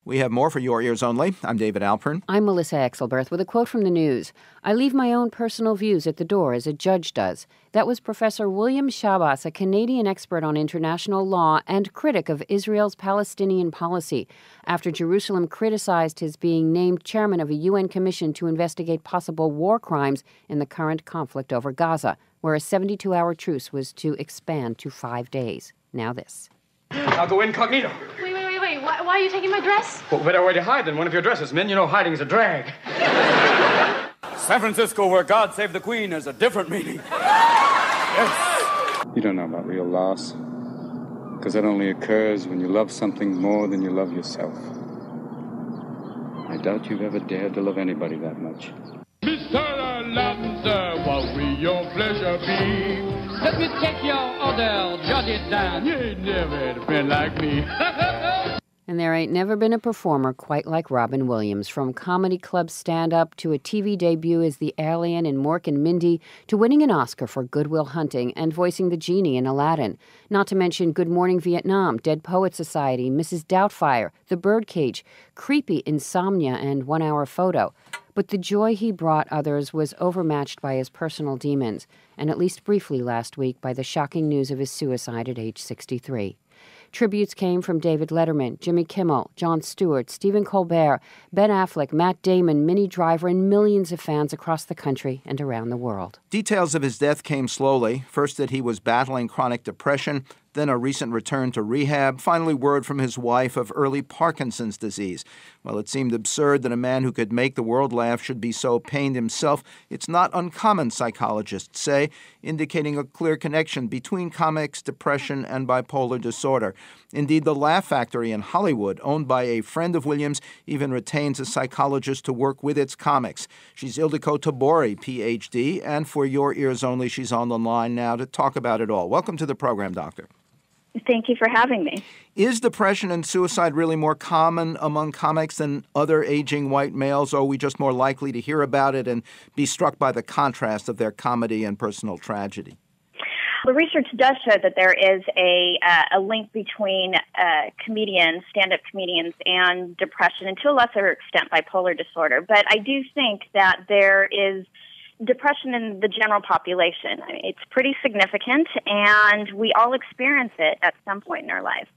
We have more for your ears only. I'm David Alpern. I'm Melissa Exelberth with a quote from the news. I leave my own personal views at the door as a judge does. That was Professor William Schabas, a Canadian expert on international law and critic of Israel's Palestinian policy, after Jerusalem criticized his being named chairman of a UN commission to investigate possible war crimes in the current conflict over Gaza, where a 72-hour truce was to expand to 5 days. Now this. I'll go incognito. Wait. Why are you taking my dress? Well, better way to hide than one of your dresses, men. You know hiding's a drag. San Francisco, where God Save the Queen has a different meaning. Yes. You don't know about real loss, because that only occurs when you love something more than you love yourself. I doubt you've ever dared to love anybody that much. Mr. Lancer, what will your pleasure be? Let me take your order, jot it down. You ain't never been like me. And there ain't never been a performer quite like Robin Williams, from comedy club stand-up to a TV debut as the alien in Mork and Mindy to winning an Oscar for Good Will Hunting and voicing the genie in Aladdin. Not to mention Good Morning Vietnam, Dead Poets Society, Mrs. Doubtfire, The Birdcage, Creepy, Insomnia, and 1 Hour Photo. But the joy he brought others was overmatched by his personal demons, and at least briefly last week by the shocking news of his suicide at age 63. Tributes came from David Letterman, Jimmy Kimmel, Jon Stewart, Stephen Colbert, Ben Affleck, Matt Damon, Minnie Driver, and millions of fans across the country and around the world. Details of his death came slowly. First that he was battling chronic depression, then a recent return to rehab, finally word from his wife of early Parkinson's disease. Well, it seemed absurd that a man who could make the world laugh should be so pained himself. It's not uncommon, psychologists say, indicating a clear connection between comics, depression, and bipolar disorder. Indeed, the Laugh Factory in Hollywood, owned by a friend of Williams, even retains a psychologist to work with its comics. She's Ildiko Tabori, Ph.D., and for your ears only, she's on the line now to talk about it all. Welcome to the program, Doctor. Thank you for having me. Is depression and suicide really more common among comics than other aging white males, or are we just more likely to hear about it and be struck by the contrast of their comedy and personal tragedy? The research does show that there is a link between comedians, stand-up comedians, and depression, and to a lesser extent bipolar disorder. But I do think that there is depression in the general population. I mean, it's pretty significant, and we all experience it at some point in our life.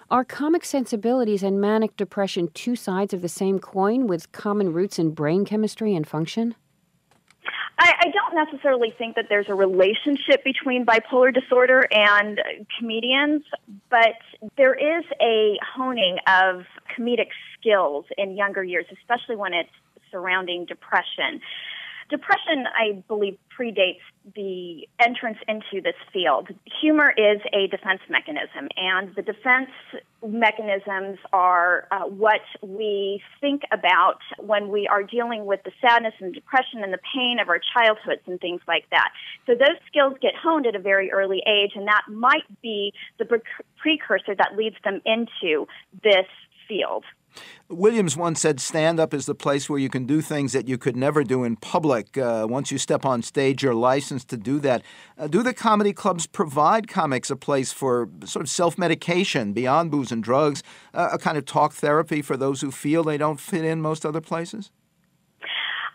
Are comic sensibilities and manic depression two sides of the same coin with common roots in brain chemistry and function? I don't necessarily think that there's a relationship between bipolar disorder and comedians, but there is a honing of comedic skills in younger years, especially when it's surrounding depression. Depression, I believe, predates the entrance into this field. Humor is a defense mechanism, and the defense mechanisms are what we think about when we are dealing with the sadness and depression and the pain of our childhoods and things like that. So those skills get honed at a very early age, and that might be the precursor that leads them into this field. Williams once said stand-up is the place where you can do things that you could never do in public. Once you step on stage, you're licensed to do that. Do the comedy clubs provide comics a place for sort of self-medication beyond booze and drugs, a kind of talk therapy for those who feel they don't fit in most other places?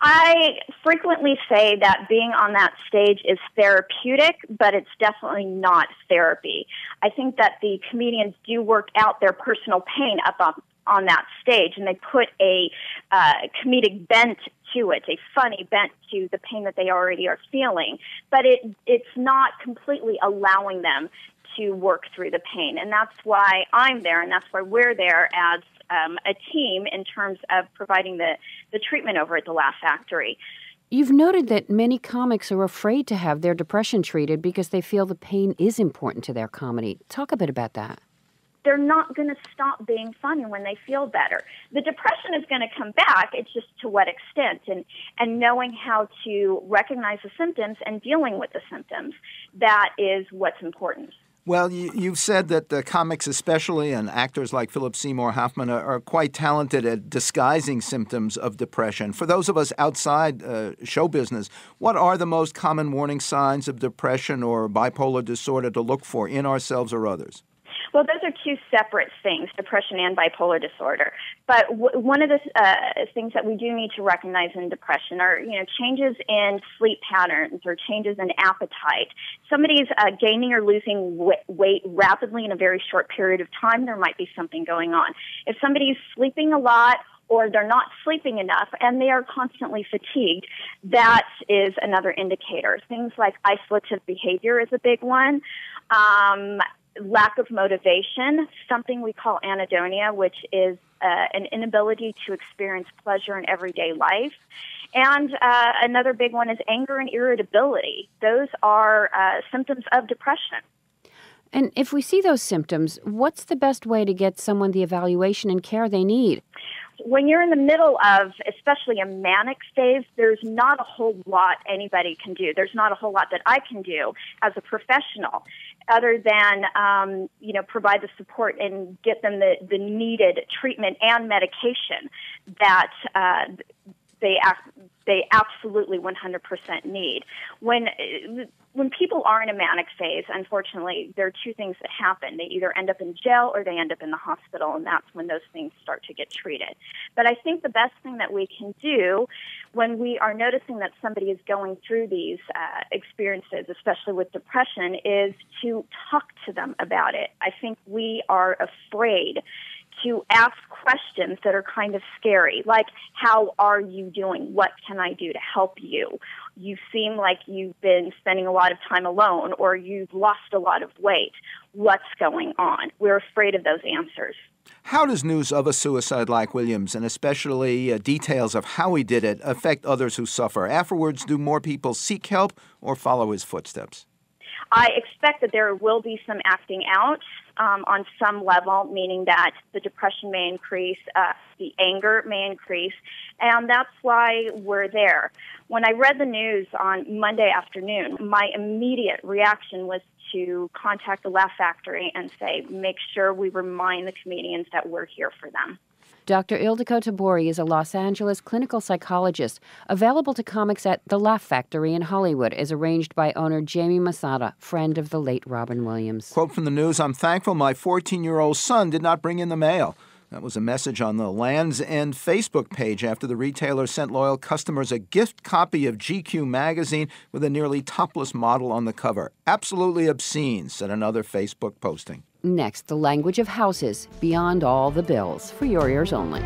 I frequently say that being on that stage is therapeutic, but it's definitely not therapy. I think that the comedians do work out their personal pain up on that stage, and they put a comedic bent to it, a funny bent to the pain that they already are feeling. But it's not completely allowing them to work through the pain, and that's why I'm there, and that's why we're there as a team in terms of providing the treatment over at the Laugh Factory. You've noted that many comics are afraid to have their depression treated because they feel the pain is important to their comedy. Talk a bit about that. They're not going to stop being funny when they feel better. The depression is going to come back. It's just to what extent, and knowing how to recognize the symptoms and dealing with the symptoms, that is what's important. Well, you've said that the comics especially, and actors like Philip Seymour Hoffman, are quite talented at disguising symptoms of depression. For those of us outside show business, what are the most common warning signs of depression or bipolar disorder to look for in ourselves or others? Well, those are two separate things, depression and bipolar disorder. But one of the things that we do need to recognize in depression are, changes in sleep patterns or changes in appetite. Somebody's gaining or losing weight rapidly in a very short period of time, there might be something going on. If somebody's sleeping a lot or they're not sleeping enough and they are constantly fatigued, that is another indicator. Things like isolative behavior is a big one. Lack of motivation, something we call anhedonia, which is an inability to experience pleasure in everyday life. And another big one is anger and irritability. Those are symptoms of depression. And if we see those symptoms, what's the best way to get someone the evaluation and care they need? When you're in the middle of, especially a manic phase, there's not a whole lot anybody can do. There's not a whole lot that I can do as a professional other than, provide the support and get them the needed treatment and medication that they absolutely 100% need. When people are in a manic phase, unfortunately, there are two things that happen. They either end up in jail or they end up in the hospital, and that's when those things start to get treated. But I think the best thing that we can do when we are noticing that somebody is going through these experiences, especially with depression, is to talk to them about it. I think we are afraid to ask questions that are kind of scary, like, how are you doing? What can I do to help you? You seem like you've been spending a lot of time alone, or you've lost a lot of weight. What's going on? We're afraid of those answers. How does news of a suicide like Williams, and especially details of how he did it, affect others who suffer? Afterwards, do more people seek help or follow his footsteps? I expect that there will be some acting out on some level, meaning that the depression may increase, the anger may increase, and that's why we're there. When I read the news on Monday afternoon, my immediate reaction was to contact the Laugh Factory and say, make sure we remind the comedians that we're here for them. Dr. Ildiko Tabori is a Los Angeles clinical psychologist, available to comics at The Laugh Factory in Hollywood, as arranged by owner Jamie Masada, friend of the late Robin Williams. Quote from the news, "I'm thankful my 14-year-old son did not bring in the mail." That was a message on the Land's End Facebook page after the retailer sent loyal customers a gift copy of GQ magazine with a nearly topless model on the cover. Absolutely obscene, said another Facebook posting. Next, the language of houses, beyond all the bills, for your ears only.